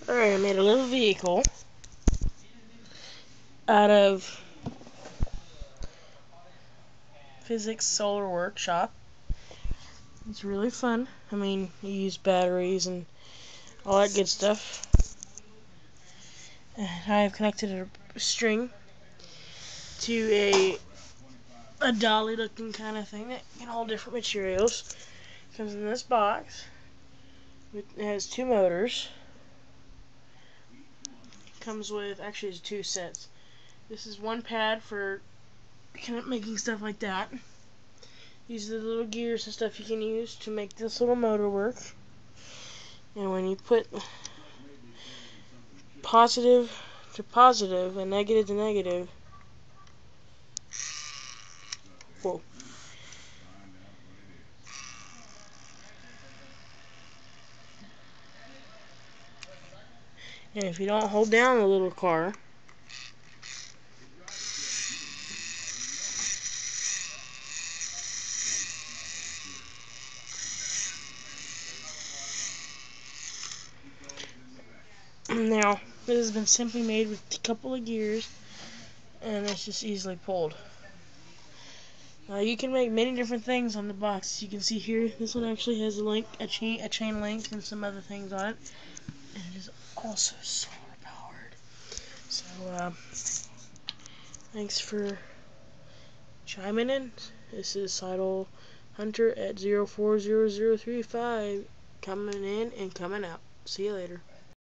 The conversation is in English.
Alright, I made a little vehicle out of Physics Solar Workshop. It's really fun. I mean, you use batteries and all that good stuff. And I have connected a string to a dolly looking kind of thing that can hold different materials. It comes in this box. It has two motors. It comes with, actually it's two sets. This is one pad for kind of making stuff like that. These are the little gears and stuff you can use to make this little motor work. And when you put positive to positive and negative to negative, whoa. And if you don't hold down the little car, now this has been simply made with a couple of gears, and it's just easily pulled. Now you can make many different things on the box. You can see here, this one actually has a chain link and some other things on it, and it is also solar powered. So thanks for chiming in. This is Seidel Hunter at 040035 coming in and coming out. See you later.